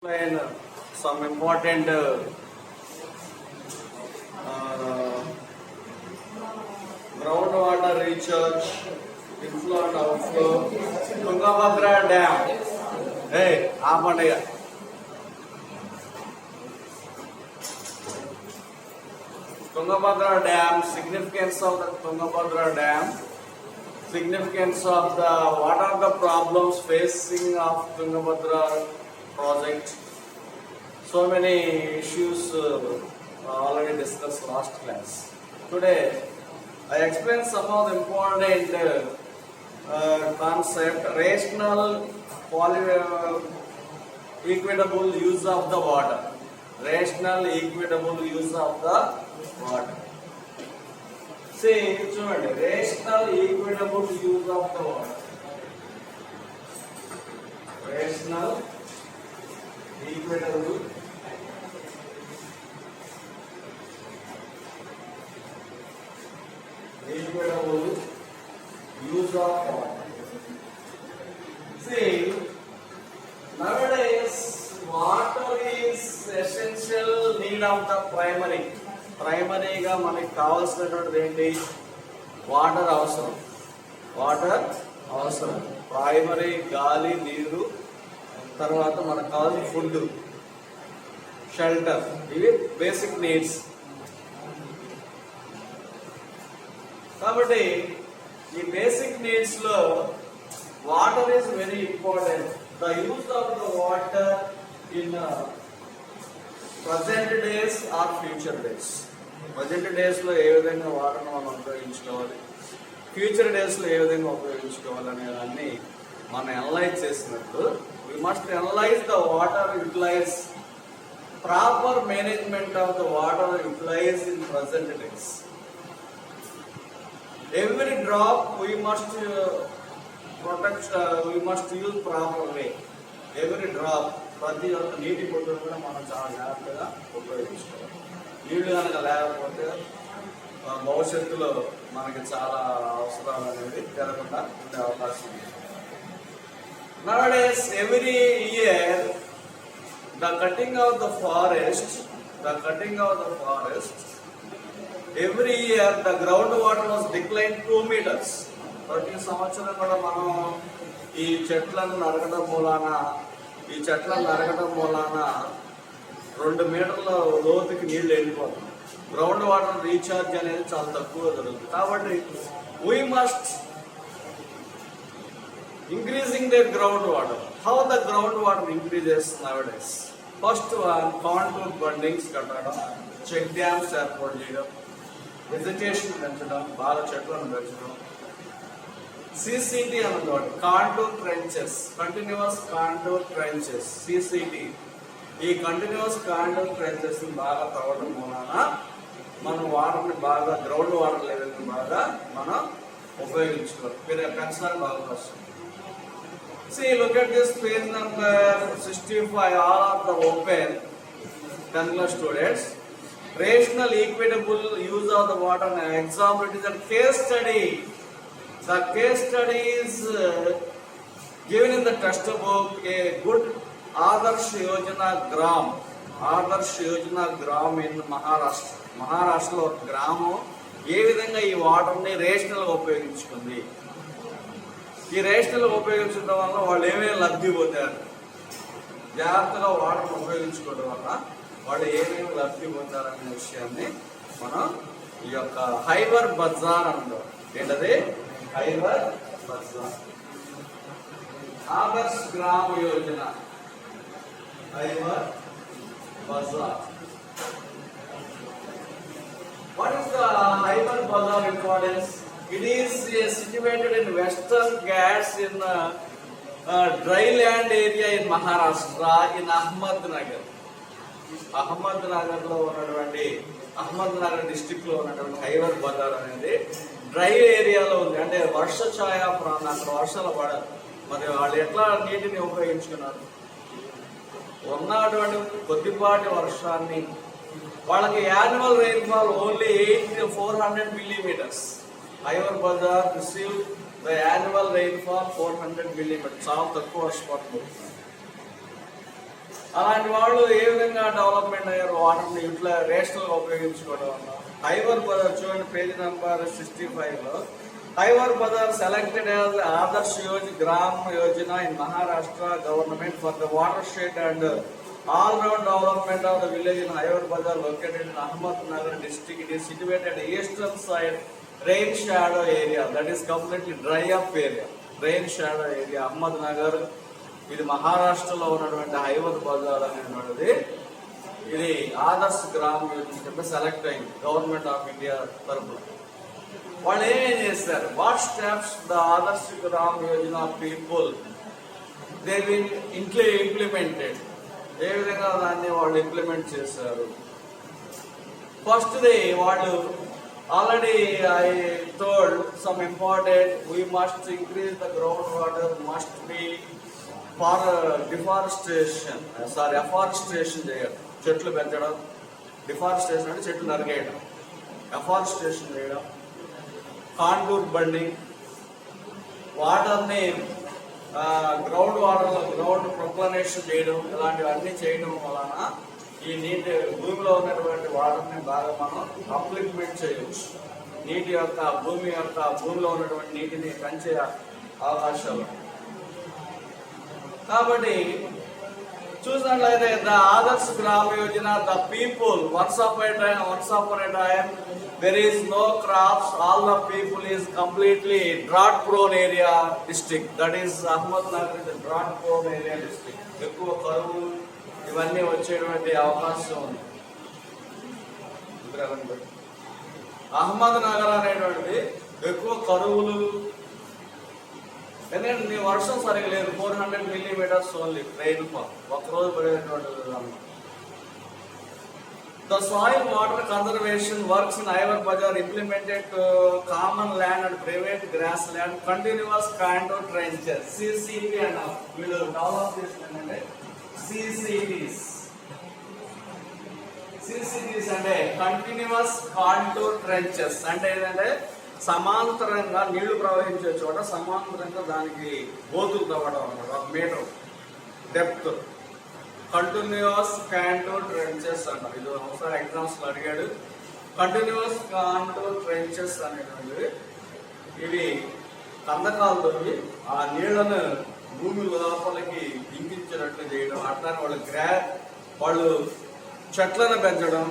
explain some important groundwater recharge, inflow and outflow, Tungabhadra Dam. Hey, Amanaya. Tungabhadra Dam, significance of the Tungabhadra Dam, significance of the what are the problems facing of Tungabhadra project. So many issues already discussed last class. Today I explain some of the important concept, rational equitable use of the water. Rational equitable use of the water. See, rational equitable use of the water. Rational equitable use of water. See, nowadays water is essential need of the primary. ప్రైమరీగా మనకి కావాల్సినటువంటిది ఏంటి? Water అవసరం. Water అవసరం. Primary గాలి, నీరు, తర్వాత మనకు కావాల్సిన ఫుడ్, షెల్టర్, ఇవి బేసిక్ నీడ్స్. కాబట్టి ఈ బేసిక్ నీడ్స్ లో water is very important. The use of the water in present days or future days. Present days లో ఏ విధంగా వాటర్ను మనం ఉపయోగించుకోవాలి, ఫ్యూచర్ డేస్ లో ఏ విధంగా ఉపయోగించుకోవాలి అనే దాన్ని మనం అనలైజ్ చేసినట్టు we must analyze the water utilize, proper management of the water utilized in present days. Every drop we must protect, we must use proper way. Every drop, ప్రతి ఒక్క నీటి బొట్టును కూడా మనం చాలా జాగ్రత్తగా ఉపయోగించుకోవాలి. నీళ్లు కనుక లేకపోతే భవిష్యత్తులో మనకి చాలా అవసరాలు అనేది జరగకుండా ఉండే అవకాశం ఉంది. Nowadays, every year, the cutting of the forest, every year the groundwater was declined 2 meters. ప్రతి సంవత్సరం కూడా మనం ఈ చెట్లను నరకడం మూలాన 2 మీటర్ల లోతుకి నీళ్లు వెళ్ళిపోతాయి. గ్రౌండ్ వాటర్ రీఛార్జ్ అనేది చాలా తక్కువ జరుగుతుంది. కాబట్టి we must increasing their groundwater. How the groundwater increases nowadays? First one, contour bundings కట్టడం, చెక్ డ్యామ్స్ ఏర్పాటు చేయడం, వెజిటేషన్ పెంచడం, బాగా చెట్లను పెంచడం, CCT అన్నమాట, contour trenches, continuous contour trenches, CCT. ఈ కంటిన్యూస్ కాంటూర్ ట్రెంచెస్ బాగా తవ్వడం మూలన మనం వాటర్ని బాగా గ్రౌండ్ వాటర్ లెవెల్ని బాగా మనం ఉపయోగించుకోవాలి, పెంచడానికి బాగా కష్టం. See, look at this page number 65. All of the open. 10th class students. Rational equitable use of the water. An example, it is a case study. The case study is given in the textbook. A good Adarsh Yojana Gram. Adarsh Yojana Gram in Maharashtra. మహారాష్ట్రలో ఒక గ్రామం ఏ విధంగా ఈ వాటర్ని రేషనల్గా ఉపయోగించుకుంది. ఈ రేషనల్గా ఉపయోగించడం వల్ల వాళ్ళు ఏమేమి లబ్ధి పొందారు, జాగ్రత్తగా వాటర్ని ఉపయోగించుకోవడం వల్ల వాళ్ళు ఏమేమి లబ్ధి పొందారనే విషయాన్ని మనం ఈ యొక్క హైవర్ బజార్ అంటాం. ఏంటది? హైవర్ బజార్. ఆదర్శ్ గ్రామ Yojana, హైవర్ Bazar. What is the Hyper Bazaar importance? It is situated in Western Ghats in dry land area in Maharashtra in Ahmednagar. Ahmednagar district లో ఉన్నటువంటి హైవర్ బజార్ అనేది డ్రై ఏరియాలో ఉంది. అంటే వర్ష ఛాయ ప్రాంతం, అక్కడ వర్షాలు పడదు. మరి వాళ్ళు ఎట్లా నీటిని ఉపయోగించుకున్నారు? ఉన్నటువంటి కొద్దిపాటి వర్షాన్ని, వాళ్ళకి annual rainfall only 400 millimeters. Hyver Bazaar received the annual rainfall 400 millimeters. చాలా తక్కువ వర్షపాతం. అలాంటి వాళ్ళు ఏ విధంగా డెవలప్మెంట్ అయ్యారు, వాటర్ని ఇంట్లో రేషనల్గా ఉపయోగించుకోవడం వల్ల. హైవర్ బజార్ చూడండి పేజ్ నెంబర్ 65లో. Hiware Bazar selected as Adarsh Gram Yojana in Maharashtra government for the watershed and all round development of the village in Hyder Bazaar located in Ahmednagar district. It is situated at the eastern side rain shadow area, that is completely dry up area. Rain shadow area Ahmednagar. ఇది మహారాష్ట్రలో ఉన్నటువంటి హైవర్ బజార్ అనేటువంటిది ఇది Adarsh Gram Yojana select అయింది government of India తరఫున. వాళ్ళు ఏమేం చేస్తారు, what steps the Adarsh Gram Yojana people they will implemented, ఏ విధంగా దాన్ని వాళ్ళు ఇంప్లిమెంట్ చేశారు. ఫస్ట్ది వాళ్ళు already I told some important, we must increase the ground water, must be for afforestation చేయాలి, చెట్లు పెంచడం. డిఫారెస్టేషన్ అంటే చెట్లు నరికేయడం, అఫారెస్టేషన్ చేయడం. కాంటూర్ బండింగ్, వాటర్ని గ్రౌండ్ ప్రొక్లనేషన్ చేయడం, ఇలాంటివన్నీ చేయడం వలన ఈ నీటి భూమిలో ఉన్నటువంటి వాటర్ని బాగా మనం అప్లిమెంట్ చేయవచ్చు. భూమిలో ఉన్నటువంటి నీటిని పెంచే అవకాశాలు. కాబట్టి చూసినట్లయితే ద ఆదర్శ్ గ్రామ Yojana, the people once upon A time there is no crops, all the people is completely drought prone area district, that is Ahmednagar is a drought prone area district. ఎక్కువ కరువు ఇవన్నీ వచ్చేటువంటి అవకాశం ఉంది. అహ్మద్నగర్ అనేటువంటిది ఎక్కువ కరువులు, ఎందుకంటే వర్షం సరిగా లేదు. 400 millimeters ఓన్లీ రైన్ ఫాల్ ఒకరోజు పడేటువంటిది. The soil water conservation works in Hyder Bazaar implemented common land and private grassland, continuous contour trenches, CCT and వీళ్ళు డెవలప్ చేసినట్టే CCTs అంటే కంటిన్యూస్ కాంటూర్ ట్రెంచెస్. అంటే ఏంటంటే సమాంతరంగా నీళ్లు ప్రవహించే చోట సమాంతరంగా దానికి గోతులు తవ్వడం అన్నమాట, 1 meter depth. Continuous contour trenches అంటారు. ఇది ఒకసారి ఎగ్జామ్స్ లో అడిగాడు. కంటిన్యూస్ కాంటూర్ ట్రెంచెస్ అనేటువంటివి ఇవి కందకాలతో ఆ నీళ్లను భూమి లోపలికి ఇంకించినట్లు చేయడం, అట్లానే వాళ్ళు చెట్లను పెంచడం.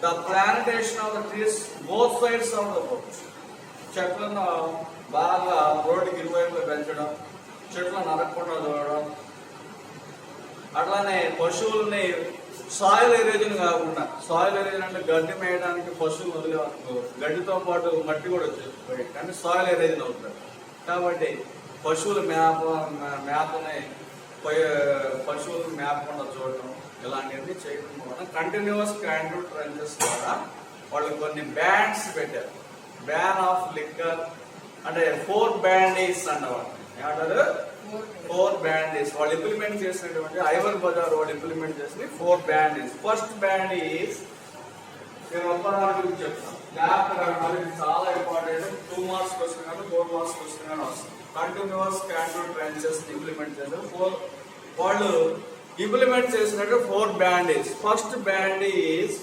The plantation of the trees both sides of the road, చెట్లను బాగా రోడ్డుకి ఇరువైపులో పెంచడం, చెట్లను నరకకుండా చూడడం. అట్లానే పశువుల్ని సాయిల్ ఎరేజన్ కాకుండా, సాయిల్ ఎరేజన్ అంటే గడ్డి మేయడానికి పశువులు వదిలేవారు, గడ్డితో పాటు మట్టి కూడా వచ్చేసి కానీ సాయిల్ ఎరేజన్ అవుతుంది. కాబట్టి పశువుల మేపని పశువులను మేపకుండా చూడటం, ఇలాంటివన్నీ చేయడం వల్ల కంటిన్యూస్ కాంటూర్ ట్రెంచెస్ ద్వారా వాళ్ళు కొన్ని బ్యాన్స్ పెట్టారు. బ్యాన్ ఆఫ్ లిక్కర్ అంటే 4 బ్యాండీస్ అన్నవాళ్ళు. ఏమంటారు? 4 బ్యాండీస్ వాళ్ళు ఇంప్లిమెంట్ చేసినటువంటి హైవర్ బజార్ వాళ్ళు ఇంప్లిమెంట్ చేసిన 4 బ్యాండీస్. ఫస్ట్ బ్యాండ్ ఈస్, నేను ఒక్కదాని గురించి చెప్తాను, జాగ్రత్తగా చాలా ఇంపార్టెంట్. 2 మార్క్స్ క్వశ్చన్ కానీ 4 మార్క్స్ క్వశ్చన్ కానీ వస్తుంది. కంటిన్యూస్ కాంటూర్ ట్రెంచెస్ ఇంప్లిమెంట్ చేశారు. వాళ్ళు ఇంప్లిమెంట్ చేసినట్టు 4 బ్యాండీస్. ఫస్ట్ బ్యాండీస్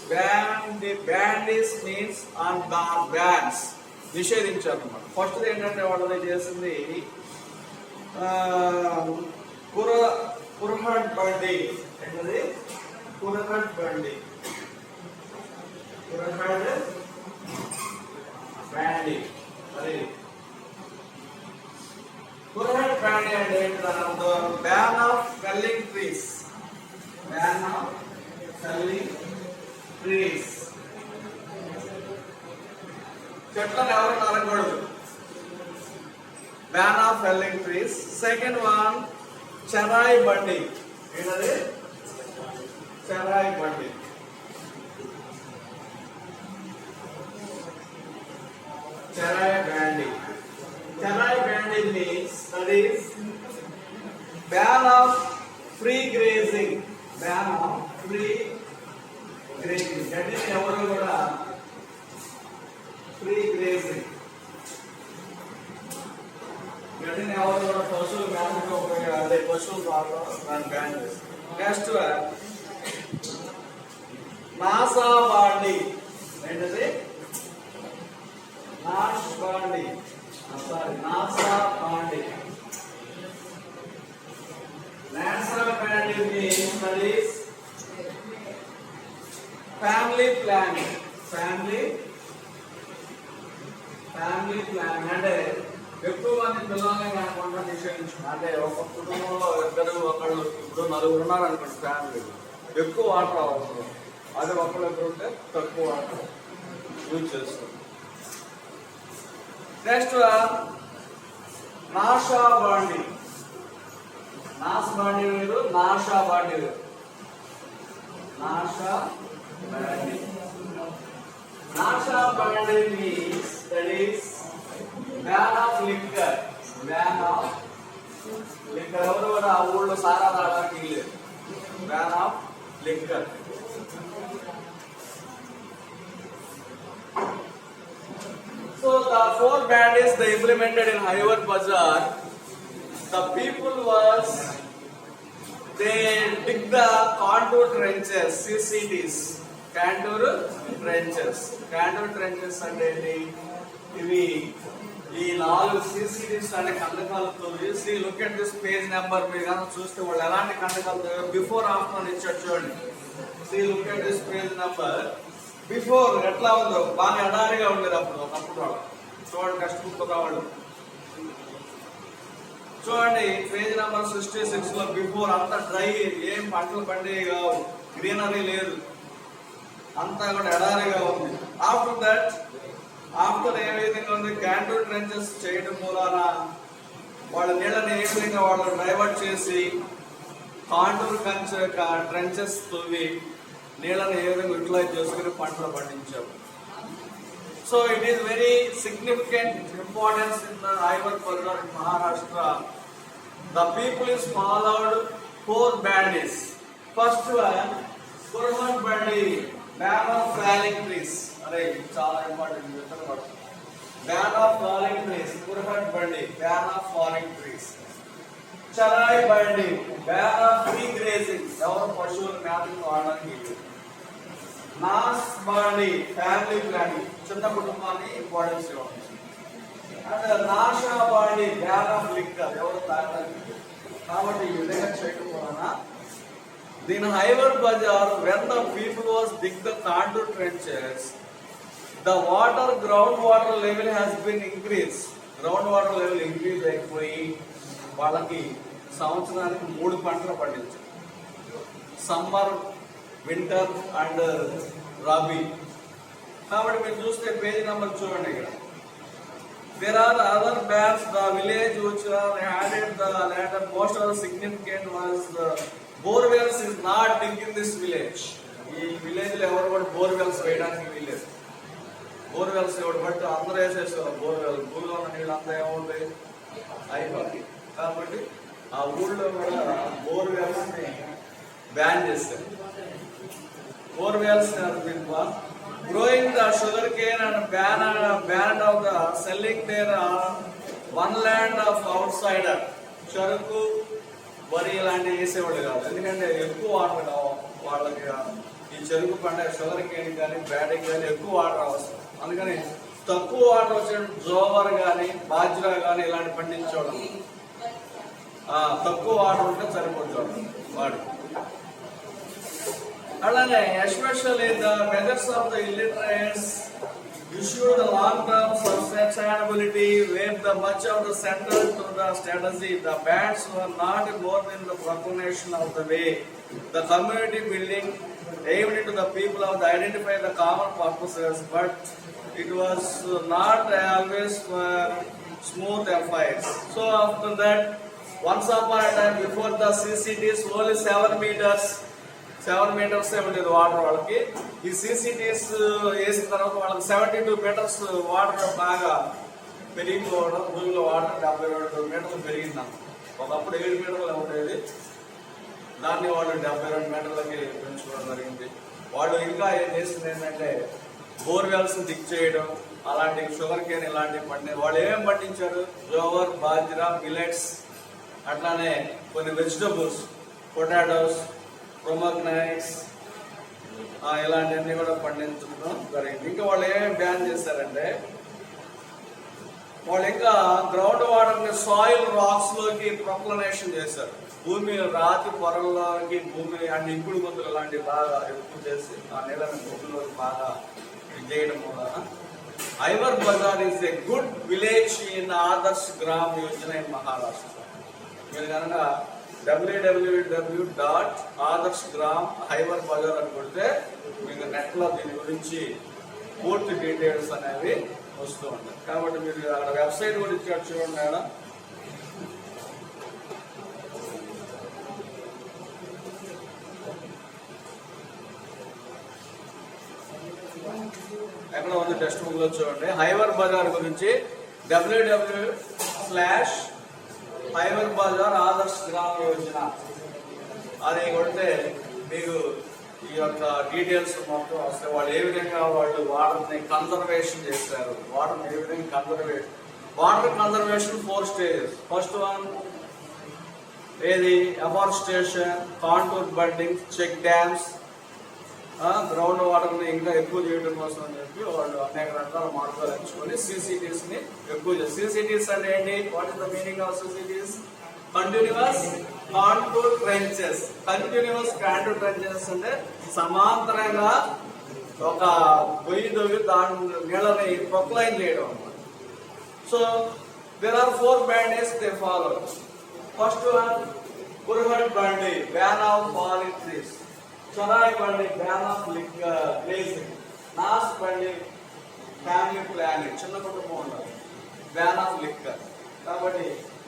బ్యాండీస్ మీన్స్ ఆన్ ద బ్యాన్స్ నిషేధించారు అన్నమాట. ఫస్ట్ ఏంటంటే వాళ్ళు చేసింది కురహట్ బండి. ఏంటది? కురహట్ బండి. కురహట్ బ్యాండి. అది కురహట్ బ్యాండి అంటే ఏంటంటే ban of felling trees. Ban of felling trees. చెట్లను ఎవరు నరకూడదు. Ban of felling trees. Second one చెరాయి బండి. ఏంటది? చెరాయి బండి. చెరాయి బ్యాండి. చెరాయి బ్యాండి means that is ban of free grazing. Ban of free grazing అంటే ఎవరు కూడా ఫ్రీ గ్రేజింగ్ గడ్డిని ఎవరు కూడా పశువులు మేతగా ఉపయోగించాలి, పశువులు ద్వారా దాన్ని బ్యాన్ చేస్తారు. నెక్స్ట్ వన్ నాసా బాండి. ఏంటది? నాష్ బాండి. నాసా బాండి. NASA band studies family planning. Family planning అంటే ఎక్కువ మంది పిల్లల్ని కాకుండా నిషేధించు. అంటే ఒక కుటుంబంలో ఇద్దరు ఒకళ్ళు ఇప్పుడు నలుగురు ఉన్నారు అనుకోండి ఫ్యామిలీ, ఎక్కువ వాటర్ అవసరం. అదే ఒకళ్ళు ఎప్పుడు ఉంటే తక్కువ వాటర్ యూజ్ చేస్తారు. నెక్స్ట్ నాషా బాండి. నాస్ బాండి వేరు, నాషా బాండి వేరు. నాషా బాండి. నాషా బాండి means that is ban of liquor. Ban of liquor. ఎవరు కూడా ఆ ఊళ్ళో సారా తాగడానికి లేదు. Ban of liquor. So the four bands they implemented in Hyderabad Bazaar. The people was they dig the contour trenches, CCTs, contour trenches. Contour trenches అంటే ఇవి ఈ 4 CCTs అనే కండకాలతో వేసి. Look at this page number. మీరు కనుక చూస్తే వాళ్ళు ఎలాంటి కండకాలతో బిఫోర్ ఆఫ్టర్ అని ఇచ్చారు చూడండి. See look at this page number. Before ఎట్లా ఉందో బాగా ఎడారిగా ఉండేది అప్పుడు ఒకప్పుడు. వాళ్ళు చూడండి టెక్స్ట్ బుక్ వాళ్ళు చూడండి పేజ్ నెంబర్ 66 లో. బిఫోర్ అంతా డ్రై, ఏం పంటలు పండేవి కావు, గ్రీనరీ లేదు, అంతా కూడా ఎడారిగా ఉంది. ఆఫ్టర్ దట్ ఆఫ్టర్ ఏ విధంగా ఉంది, కాంటూర్ ట్రెంచెస్ చేయడం మూలాన వాళ్ళ నీళ్ళని ఏ విధంగా వాళ్ళు డైవర్ట్ చేసి కాంటూర్ ట్రెంచెస్ తవ్వి నీళ్ళని ఏ విధంగా యూటిలైజ్ చేసుకుని పంటలు పండించారు. So it is very significant importance in the Hyderabad Bazaar in Maharashtra. The people is followed 4 bands. First one, Kurhat Bandi, ban of falling trees. అరే చాలా important. ban of falling trees. Kurhat Bandi, ban of falling trees. Charai Bandi, ban of free grazing. ఎవరు పశువులు మేతకు వాడడానికి. నాస్ బాండి, family planning, చిన్న కుటుంబాన్ని importance ఇవ్వాలి. అండ్ నాషా బాండి, బ్యాన్ ఆఫ్ లిక్కర్, ఎవరు తాగడానికి. కాబట్టి ఈ విధంగా చేయడం వలన దీని Hyderabad Bazaar, when the people was dig the contour trenches, the ground water level has been increased. Ground water level increase అయిపోయి వాళ్ళకి సంవత్సరానికి 3 పంటలు పండించారు. Summer, winter and rabi. కాబట్టి మీరు చూస్తే పేజ్ నెంబర్ చూడండి ఇక్కడ. There are other bands. The village which are added the later most of the significant was the borewells is not dig in this village. ఈ విలేజ్ లో ఎవరు కూడా బోర్వెల్స్ వేయడానికి వీలేదు. బోర్వెల్స్ ఎవరు బట్ అందరూ వేసేస్తారు బోర్వెల్. ఊళ్ళో ఉన్న నీళ్ళు అంతా ఏమవుతాయి అయిపోతాయి. కాబట్టి ఆ ఊళ్ళో కూడా బోర్వెల్స్ బ్యాన్ చేస్తారు. Borewells have been banned. Growing the sugarcane and ban of the selling their one land of outsider. చెరుకు, వరి ఇలాంటివి వేసేవాళ్ళు కాదు. ఎందుకంటే ఎక్కువ వాటర్ కావాలి వాళ్ళకి. ఈ చెరుకు పంట, షుగర్కేన్ కానీ బ్యాటింగ్ కానీ ఎక్కువ వాటర్ అవసరం. అందుకని తక్కువ వాటర్ వచ్చే జోవర్ కానీ బాజ్రా కానీ ఇలాంటి పండించేవాళ్ళు. తక్కువ వాటర్ ఉంటే సరిపోతుంది వాడి. అలానే especially the measures of the illiterates issued the long-term sustainability where the much of the central to the strategy. The bands were not more than the proclamation of the way. The community building aimed to the people of the identify the common purposes, but it was not always for smooth affairs. So after that, once upon a time before the CCTs only 7 meters ఉండేది water వాళ్ళకి. ఈ CCTs వేసిన తర్వాత వాళ్ళకి 72 meters water బాగా పెరిగిపోవడం. భూమిలో water 72 meters పెరిగిందాం. ఒకప్పుడు 7 meters ఉండేది, దాన్ని వాళ్ళు 72 metersలకి పెంచుకోవడం జరిగింది. వాళ్ళు ఇంకా ఏం చేసింది ఏంటంటే బోర్వెల్స్ దిగ్ చేయడం, అలాంటి షుగర్కేన్ ఇలాంటివి పండి. వాళ్ళు ఏమేమి పండించారు? జోవర్, బాజ్రా, మిల్లెట్స్, అట్లానే కొన్ని వెజిటబుల్స్, పొటాటోస్, ప్రొమోగ్నైట్స్ ఇలాంటివన్నీ కూడా పండించడం జరిగింది. ఇంకా వాళ్ళు ఏమేమి బ్యాన్ చేశారంటే, వాళ్ళు ఇంకా గ్రౌండ్ వాటర్ని సాయిల్ రాక్స్ లోకి ప్రొక్లనేషన్ చేశారు. భూమి రాతి పొరల్లోకి భూమి అండ్ ఇంకుడు గుంతలు ఇలాంటివి బాగా ఎక్కువ చేసి ఆ నీళ్ళని భూమిలోకి బాగా చేయడం వల్ల Hiware Bazar is a good village in Adarsh Gram Yojana in Maharashtra. మీరు కనుక www.adarshgram-hyverbazar అని కొడితే మీకు నెట్లో దీని గురించి పూర్తి డీటెయిల్స్ అనేవి వస్తూ ఉంటాయి. కాబట్టి మీరు అక్కడ వెబ్సైట్ కూడా ఇచ్చారు చూడండి మేడం. ఎక్కడ ఉంది టెక్స్ట్ బుక్ లో చూడండి. హైవర్ బజార్ గురించి www.hyverbazar ఆదర్శ్ గ్రామ్ యోజన అది కొడితే మీకు ఈ యొక్క డీటెయిల్స్ మొత్తం వస్తాయి. వాళ్ళు ఏ విధంగా వాళ్ళు వాటర్ని కన్జర్వేషన్ చేస్తారు, వాటర్ని ఏ విధంగా water conservation 4 stages. First one ఏది afforestation, contour bunding, check dams, ground వాటర్ని ఇంకా ఎక్కువ చేయడం కోసం అని చెప్పి వాళ్ళు అనేక రకాల మార్గాలు ఎంచుకొని CCTs ని ఎక్కువ చేస్తారు. CCTs అంటే ఏంటి? What is the meaning of CCTs? Continuous contour trenches. Continuous contour trenches అంటే సమాంతరంగా ఒక గొయ్యి తవ్వి దాని నీళ్ళని ప్రొక్లైన్ చేయడం అన్నమాట. So there are 4 bandages they follow. First one, Burhad Bandi, ban of falling trees. Charai Bandi, ban of glazing. Nas Bandi, family planning. చిన్న కుటుంబం ఉండాలి. Ban of liquor. కాబట్టి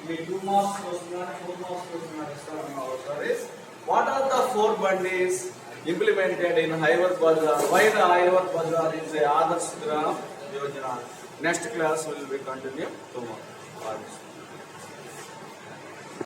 మీ 2 marks వస్తున్నాయి, 4 marks వస్తున్నాయి ఇస్తాను ఒకసారి. What are the 4 bandages implemented in Hyver Bazar? Why the Hyver Bazar is a Adarsh Gram Yojana? Next class will be continued tomorrow.